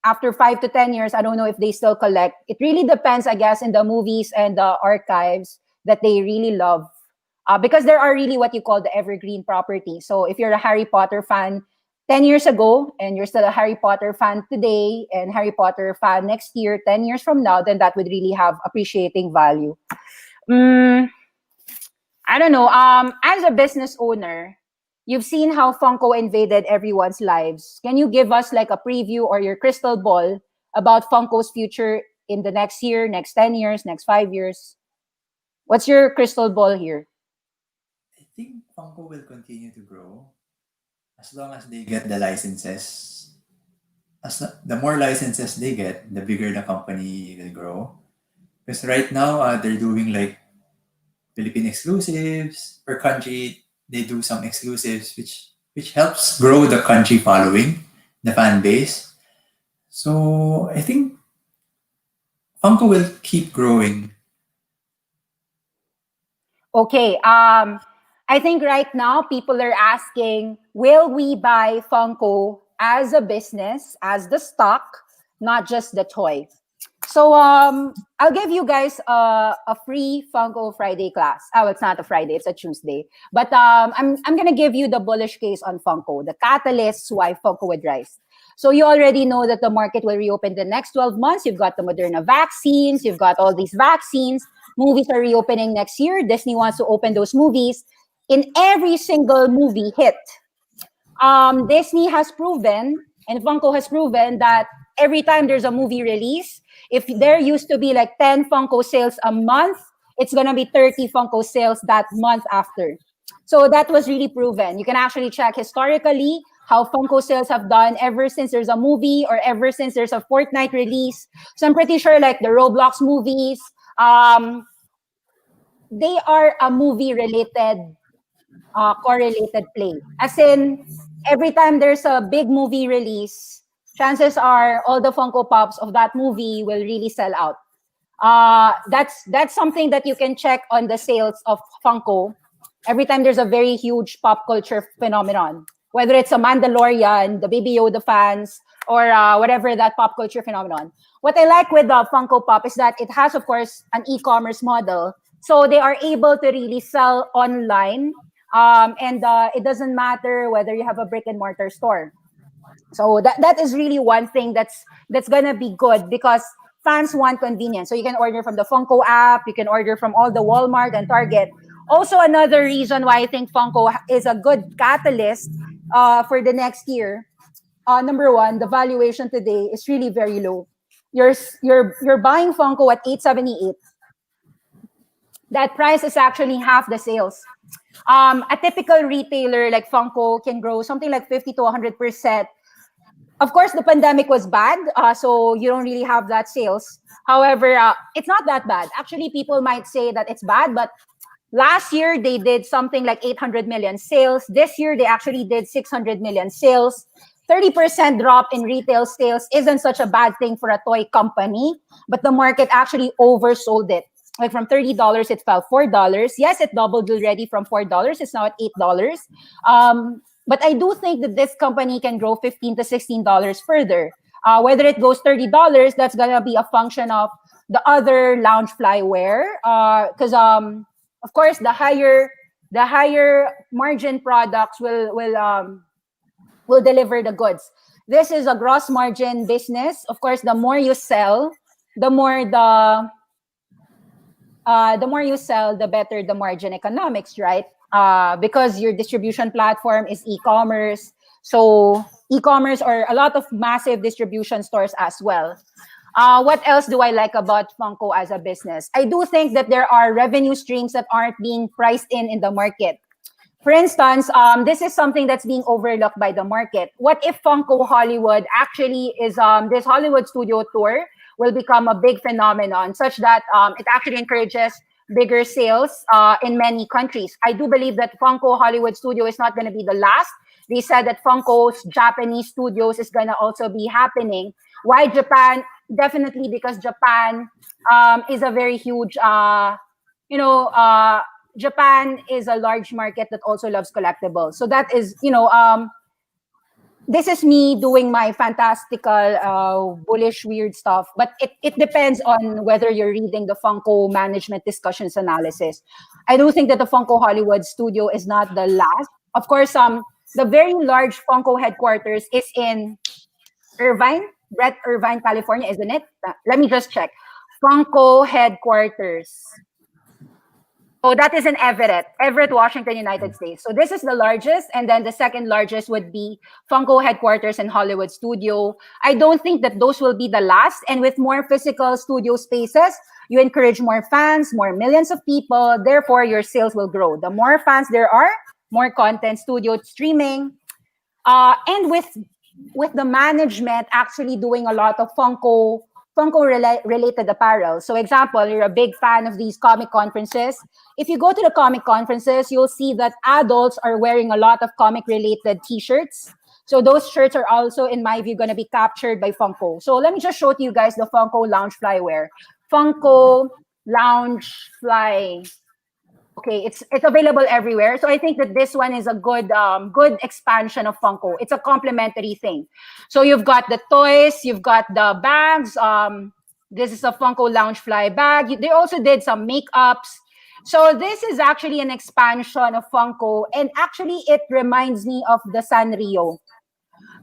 after 5 to 10 years, I don't know if they still collect. It really depends, I guess, in the movies and the archives that they really love. Because there are really what you call the evergreen property. So if you're a Harry Potter fan 10 years ago and you're still a Harry Potter fan today and Harry Potter fan next year, 10 years from now, then that would really have appreciating value. I don't know. As a business owner, you've seen how Funko invaded everyone's lives. Can you give us like a preview or your crystal ball about Funko's future in the next year, next 10 years, next 5 years? What's your crystal ball here? I think Funko will continue to grow as long as they get the licenses. The more licenses they get, the bigger the company will grow. Because right now, they're doing like Philippine exclusives per country. They do some exclusives, which helps grow the country following, the fan base. So I think Funko will keep growing. Okay. I think right now people are asking, will we buy Funko as a business, as the stock, not just the toy? So I'll give you guys a free Funko Friday class. Oh, it's not a Friday, it's a Tuesday. But I'm gonna give you the bullish case on Funko, the catalysts why Funko would rise. So you already know that the market will reopen the next 12 months. You've got the Moderna vaccines, you've got all these vaccines. Movies are reopening next year. Disney wants to open those movies. In every single movie hit, Disney has proven and Funko has proven that every time there's a movie release, if there used to be like 10 Funko sales a month, it's going to be 30 Funko sales that month after. So that was really proven. You can actually check historically how Funko sales have done ever since there's a movie or ever since there's a Fortnite release. So I'm pretty sure like the Roblox movies, they are a movie related correlated play. As in, every time there's a big movie release, chances are all the Funko Pops of that movie will really sell out. That's something that you can check on the sales of Funko. Every time there's a very huge pop culture phenomenon, whether it's a Mandalorian, the Baby Yoda fans, or whatever that pop culture phenomenon. What I like with the Funko Pop is that it has, of course, an e-commerce model. So they are able to really sell online. And it doesn't matter whether you have a brick and mortar store. So that is really one thing that's gonna be good because fans want convenience. So you can order from the Funko app, you can order from all the Walmart and Target. Also, another reason why I think Funko is a good catalyst for the next year. Number one, the valuation today is really very low. You're buying Funko at 878. That price is actually half the sales. A typical retailer like Funko can grow something like 50 to 100%. Of course, the pandemic was bad, so you don't really have that sales. However, it's not that bad. Actually, people might say that it's bad, but last year they did something like 800 million sales. This year they actually did 600 million sales. 30% drop in retail sales isn't such a bad thing for a toy company, but the market actually oversold it. Like from $30, it fell $4. Yes, it doubled already from $4. It's now at $8. But I do think that this company can grow $15 to $16 further. Whether it goes $30, that's gonna be a function of the other Loungefly because of course the higher margin products will deliver the goods. This is a gross margin business. Of course, the more you sell, the more you sell, the better the margin economics, right? Because your distribution platform is e-commerce. So e-commerce or a lot of massive distribution stores as well. What else do I like about Funko as a business? I do think that there are revenue streams that aren't being priced in the market. For instance, this is something that's being overlooked by the market. What if Funko Hollywood actually is this Hollywood studio tour will become a big phenomenon such that it actually encourages bigger sales in many countries. I do believe that Funko Hollywood Studio is not going to be the last. They said that Funko's Japanese studios is going to also be happening. Why Japan? Definitely because Japan is a very huge, Japan is a large market that also loves collectibles. So that is, this is me doing my fantastical, bullish, weird stuff. But it depends on whether you're reading the Funko management discussions analysis. I do think that the Funko Hollywood studio is not the last. Of course, the very large Funko headquarters is in Brett Irvine, California, isn't it? Let me just check. Funko headquarters. Oh, that is in Everett, Washington, United States. So this is the largest, and then the second largest would be Funko headquarters and Hollywood Studio. I don't think that those will be the last. And with more physical studio spaces, you encourage more fans, more millions of people. Therefore, your sales will grow. The more fans there are, more content, studio streaming, and with the management actually doing a lot of Funko related apparel. So example, you're a big fan of these comic conferences. If you go to the comic conferences, you'll see that adults are wearing a lot of comic related t-shirts. So those shirts are also, in my view, going to be captured by Funko. So let me just show to you guys the Funko Loungefly wear. Funko Loungefly. Okay, it's available everywhere. So I think that this one is a good expansion of Funko. It's a complementary thing. So you've got the toys, you've got the bags. This is a Funko Loungefly bag. They also did some makeups. So this is actually an expansion of Funko, and actually it reminds me of the Sanrio.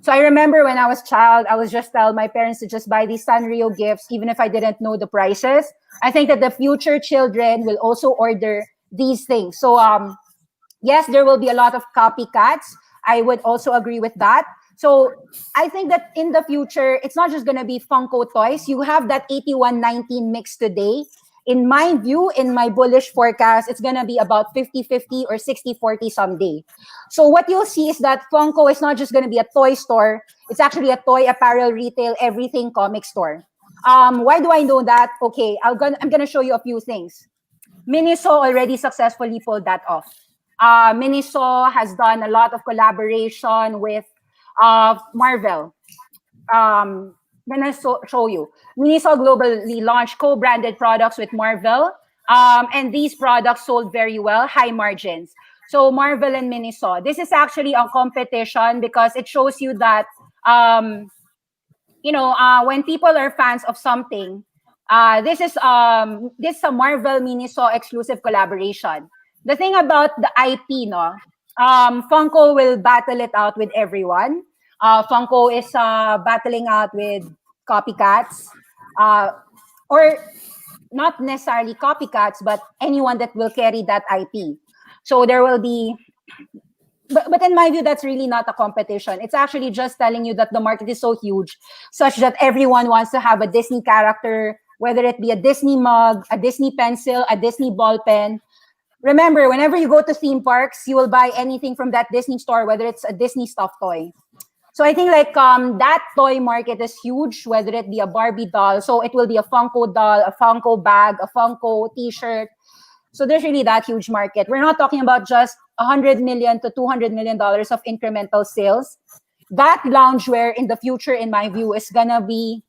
So I remember when I was a child, I was just tell my parents to just buy these Sanrio gifts, even if I didn't know the prices. I think that the future children will also order these things. So yes, there will be a lot of copycats. I would also agree with that. So I think that in the future, it's not just going to be Funko toys. You have that 8119 mix today. In my view, in my bullish forecast, it's going to be about 50-50 or 60-40 someday. So what you'll see is that Funko is not just going to be a toy store. It's actually a toy, apparel, retail, everything comic store. Why do I know that? Okay, I'm going to show you a few things. Miniso already successfully pulled that off. Miniso has done a lot of collaboration with Marvel. I'm gonna show you. Miniso globally launched co-branded products with Marvel. And these products sold very well, high margins. So Marvel and Miniso, this is actually a competition because it shows you that when people are fans of something, this is a Marvel Miniso exclusive collaboration. The thing about the IP, no, Funko will battle it out with everyone. Funko is battling out with copycats, uh, or not necessarily copycats, but anyone that will carry that IP. So there will be, but in my view, that's really not a competition. It's actually just telling you that the market is so huge, such that everyone wants to have a Disney character, whether it be a Disney mug, a Disney pencil, a Disney ball pen. Remember, whenever you go to theme parks, you will buy anything from that Disney store, whether it's a Disney stuffed toy. So I think like that toy market is huge, whether it be a Barbie doll. So it will be a Funko doll, a Funko bag, a Funko T-shirt. So there's really that huge market. We're not talking about just $100 million to $200 million of incremental sales. That loungewear in the future, in my view, is gonna be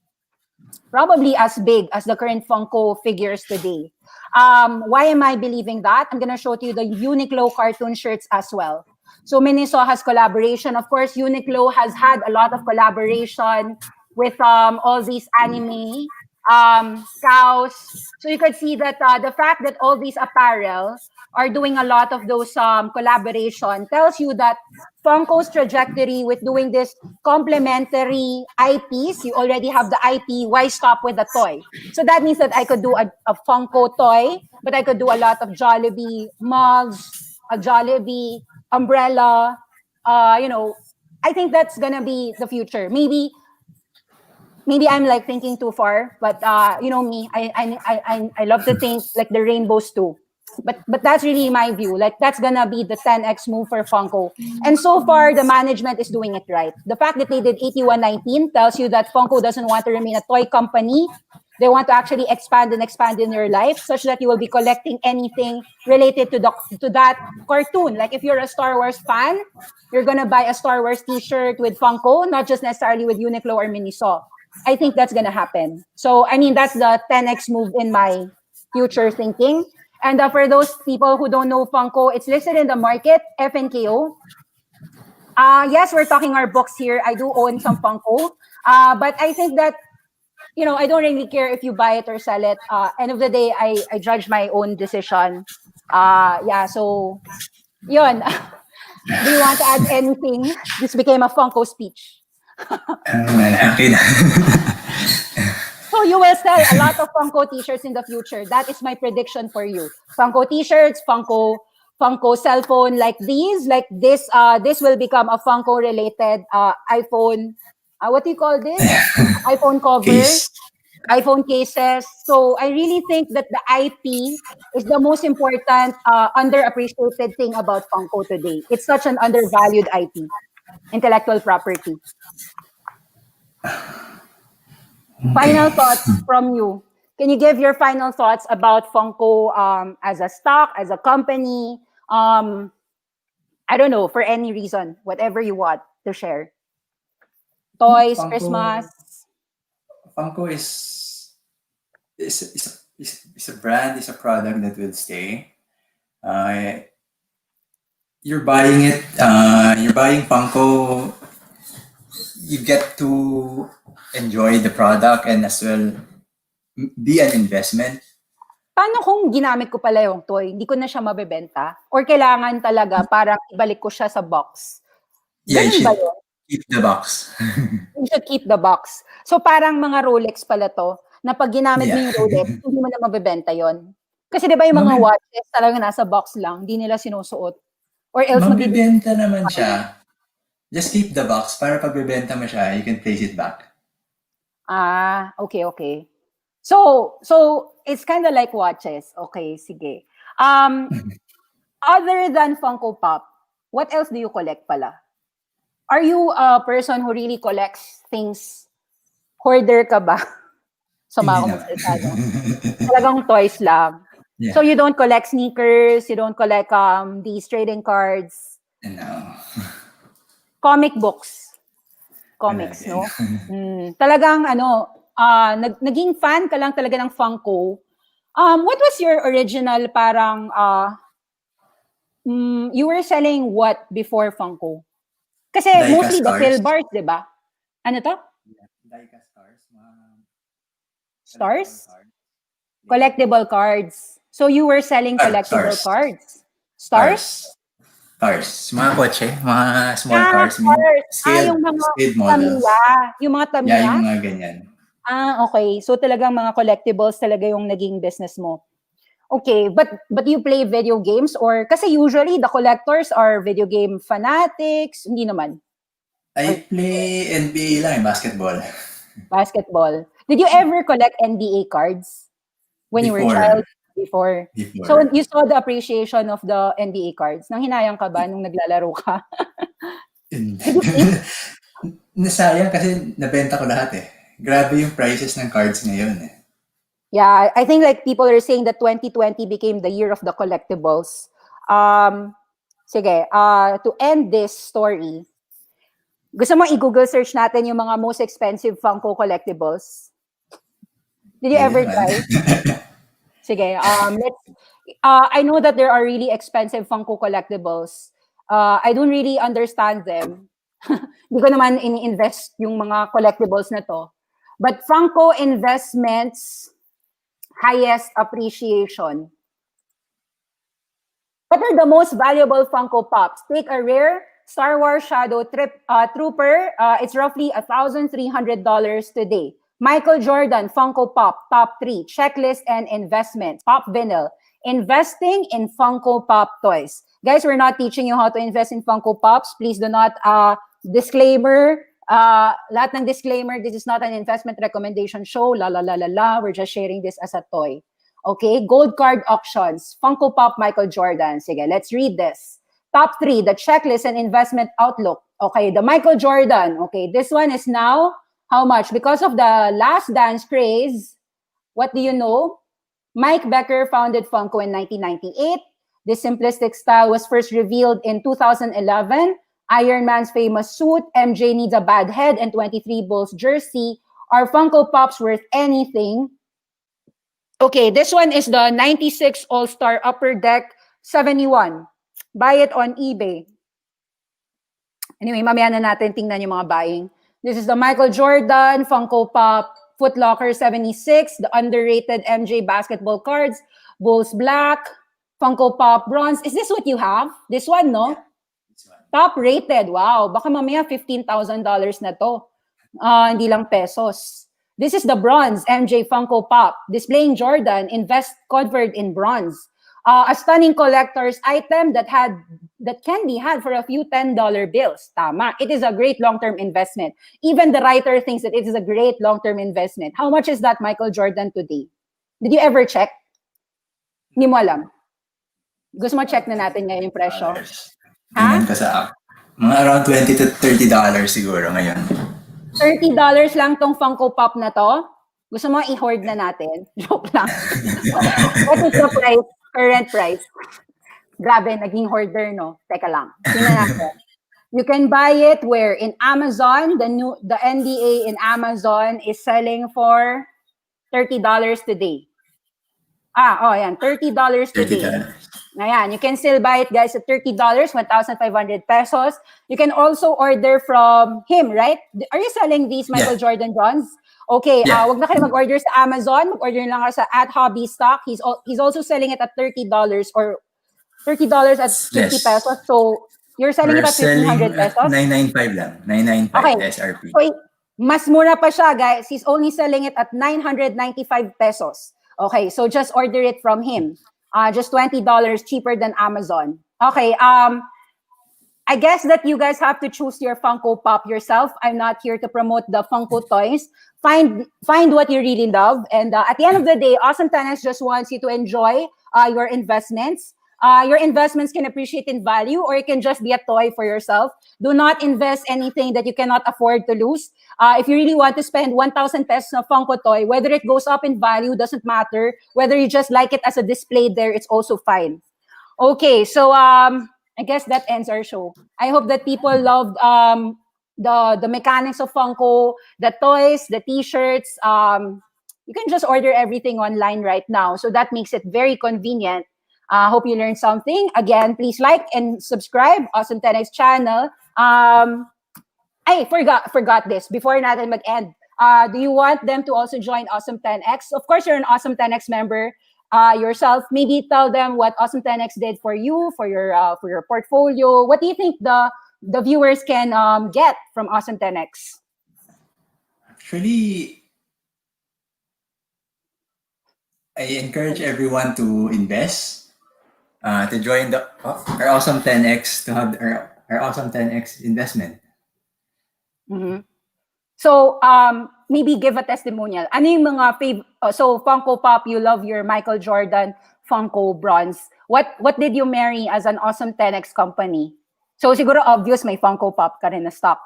probably as big as the current Funko figures today. Why am I believing that? I'm gonna show to you the Uniqlo cartoon shirts as well. So Miniso has collaboration. Of course, Uniqlo has had a lot of collaboration with all these anime cows. So you could see that the fact that all these apparel are doing a lot of those collaboration tells you that Funko's trajectory with doing this complementary IPs, you already have the IP, why stop with the toy? So that means that I could do a Funko toy, but I could do a lot of Jollibee mugs, a Jollibee umbrella. I think that's gonna be the future. Maybe I'm like thinking too far, but you know me, I love to think like the rainbows too. But that's really my view. Like that's gonna be the 10x move for Funko. And so far, the management is doing it right. The fact that they did 8119 tells you that Funko doesn't want to remain a toy company. They want to actually expand and expand in your life, such that you will be collecting anything related to that cartoon. Like if you're a Star Wars fan, you're gonna buy a Star Wars T-shirt with Funko, not just necessarily with Uniqlo or Miniso. I think that's gonna happen. So I mean, that's the 10x move in my future thinking. And for those people who don't know Funko, it's listed in the market, FNKO. Yes, we're talking our books here. I do own some Funko. But I think that, I don't really care if you buy it or sell it. End of the day, I judge my own decision. Yeah, so, yun. Do you want to add anything? This became a Funko speech. Okay na. So you will sell a lot of Funko t-shirts in the future. That is my prediction for you. Funko t-shirts, Funko cell phone like these, like this will become a Funko related iPhone. What do you call this? iPhone covers, Case. iPhone cases. So I really think that the IP is the most important underappreciated thing about Funko today. It's such an undervalued IP, intellectual property. Final thoughts from you. Can you give your final thoughts about Funko as a stock, as a company? I don't know, for any reason, whatever you want to share. Toys, Christmas. Funko is a brand, is a product that will stay. You're buying it. You're buying Funko. You get to enjoy the product and as well be an investment. Paano kung ginamit ko pala yung toy, hindi ko na siya mabebenta? Or kailangan talaga parang ibalik ko siya sa box? Yeah, you Ganun ba should yun? keep the box. You should keep the box. So parang mga Rolex pala to, na pag ginamit mo Yeah. yung Rolex, hindi mo na mabebenta yon. Kasi di ba yung mga watches talaga nasa box lang, hindi nila sinusuot. Or else Mabibenta naman siya. Just keep the box para pag bibenta mo siya, you can place it back. Okay. So it's kind of like watches. Okay, sige. Other than Funko Pop, what else do you collect pala? Are you a person who really collects things? Hoarder ka ba? Sama Hindi ako naman. magsalita, no? Talagang toys lang. Yeah. So you don't collect sneakers, you don't collect these trading cards, No. comic books. Comics, Wala no? Talagang naging fan ka lang talaga ng Funko What was your original parang you were selling what before Funko? Kasi mostly Diecast the cars. pill bars, di ba? Ano to? Yeah, diecast cars, mga collectible Stars? cars. Yeah. Collectible cards. So you were selling collectible Stars. cards? Stars? Cars. Cars. Mga kotse, mga small Ah, cars, cars. scaled, Yung mga scaled models. Tamiya. Yung mga Yeah, Tamiya? yung mga ganyan. Okay. So talagang mga collectibles talaga yung naging business mo. Okay, but you play video games or kasi usually the collectors are video game fanatics, hindi naman. I play NBA lang, basketball. Basketball. Did you ever collect NBA cards when you were a Before. child? Before. So Before. you saw the appreciation of the NBA cards. Nang hinayang ka ba nung naglalaro ka? Did you keep? Nasayang kasi nabenta ko lahat eh. Grabe yung prices ng cards ngayon eh. Yeah, I think like people are saying that 2020 became the year of the collectibles. Sige, to end this story, gusto mo i-Google search natin yung mga most expensive Funko collectibles? Did you Pwede ever naman. try? Sige, I know that there are really expensive Funko collectibles. I don't really understand them. Hindi ko naman ini-invest yung mga collectibles na to. But Funko Investments highest appreciation. What are the most valuable Funko Pops? Take a rare Star Wars Shadow Trooper. It's roughly $1,300 today. Michael Jordan Funko Pop top 3 checklist and investments. Pop vinyl. Investing in Funko Pop toys. Guys, we're not teaching you how to invest in Funko Pops. Please do not disclaimer. Lahat ng disclaimer. This is not an investment recommendation show. La la la la la. We're just sharing this as a toy. Okay, gold card auctions, Funko Pop Michael Jordan. Sige, let's read this. Top 3, the checklist and investment outlook. Okay, the Michael Jordan. Okay, this one is now how much? Because of the Last Dance craze, what do you know? Mike Becker founded Funko in 1998. This simplistic style was first revealed in 2011. Iron Man's famous suit, MJ needs a bad head, and 23 Bulls jersey. Are Funko Pops worth anything? Okay, this one is the 96 All-Star Upper Deck 71. Buy it on eBay. Anyway, mamaya na natin tingnan yung mga buying. This is the Michael Jordan Funko Pop Foot Locker 76, the underrated MJ basketball cards, Bulls Black, Funko Pop Bronze. Is this what you have? This one, no? Yeah, this one. Top rated. Wow, baka mamaya $15,000 na to. Hindi lang pesos. This is the bronze MJ Funko Pop, displaying Jordan, invest covered in bronze. A stunning collector's item that can be had for a few $10 bills. Tama. It is a great long-term investment. Even the writer thinks that it is a great long-term investment. How much is that Michael Jordan today? Did you ever check? Hindi mo alam. Gusto mo check na natin ngayon yung presyo? Tingnan ko sa app. Mga around $20 to $30 siguro ngayon. $30 lang tong Funko Pop na to? Gusto mo i-hoard na natin? Joke lang. What is the price? Current price? Grabe, naging hoarder, no? Teka lang. Tingnan natin. You can buy it where? In Amazon. The NBA in Amazon is selling for $30 today. Yan. $30 today. Ayan, you can still buy it, guys, at $30, 1,500 pesos. You can also order from him, right? Are you selling these Michael Jordan bronze? Okay, wag na kayo mag-order sa Amazon. Mag-order lang ka sa @Hobbiestock. He's also selling it at $30 or $30 at 50 pesos. So, you're selling it at 1,500 pesos? 995 lang. 995 SRP. So, mas mura pa siya, guys. He's only selling it at 995 pesos. Okay, so just order it from him. Just $20 cheaper than Amazon. Okay, I guess that you guys have to choose your Funko Pop yourself. I'm not here to promote the Funko toys. Find what you really love. And at the end of the day, Awesome Tennis just wants you to enjoy your investments. Your investments can appreciate in value, or it can just be a toy for yourself. Do not invest anything that you cannot afford to lose. If you really want to spend 1,000 pesos on a Funko toy, whether it goes up in value, doesn't matter. Whether you just like it as a display there, it's also fine. Okay, so I guess that ends our show. I hope that people loved the mechanics of Funko, the toys, the T-shirts. you can just order everything online right now. So that makes it very convenient. Hope you learned something. Again, please like and subscribe Awesome 10X channel. I forgot this before natin mag-end. Do you want them to also join Awesome 10X? Of course, you're an Awesome 10X member yourself. Maybe tell them what Awesome 10X did for you, for your portfolio. What do you think the viewers can get from Awesome 10X? Actually, I encourage everyone to invest, to join our Awesome 10X, to have our Awesome 10X investment. Mm-hmm. So, maybe give a testimonial. Ano yung mga so Funko Pop, you love your Michael Jordan Funko bronze. What did you marry as an Awesome 10X company? So siguro obvious may Funko Pop ka rin na stock.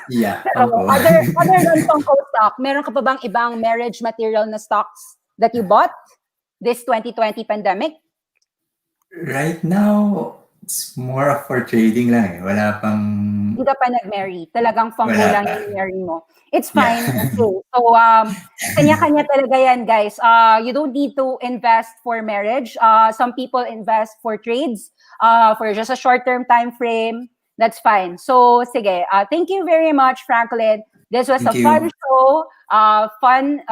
Yeah, Pero Funko. other than Funko stock, meron ka pa bang ibang marriage material na stocks that you bought this 2020 pandemic? Right now, it's more of for trading lang eh. Wala pang... Hindi ka pa nag-marry. Talagang Funko Wala lang pa. yung marry mo. It's fine. Yeah. Okay. So, kanya-kanya talaga yan, guys. You don't need to invest for marriage. Some people invest for trades, for just a short-term time frame. That's fine. So, sige. Thank you very much, Franklin. This was Thank a you. fun show. Fun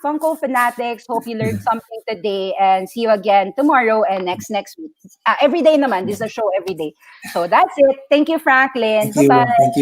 Funko Fanatics. Hope you learned something today, and see you again tomorrow and next week. Every day naman. This is a show every day. So that's it. Thank you, Franklin. Thank you. Bye-bye. Thank you.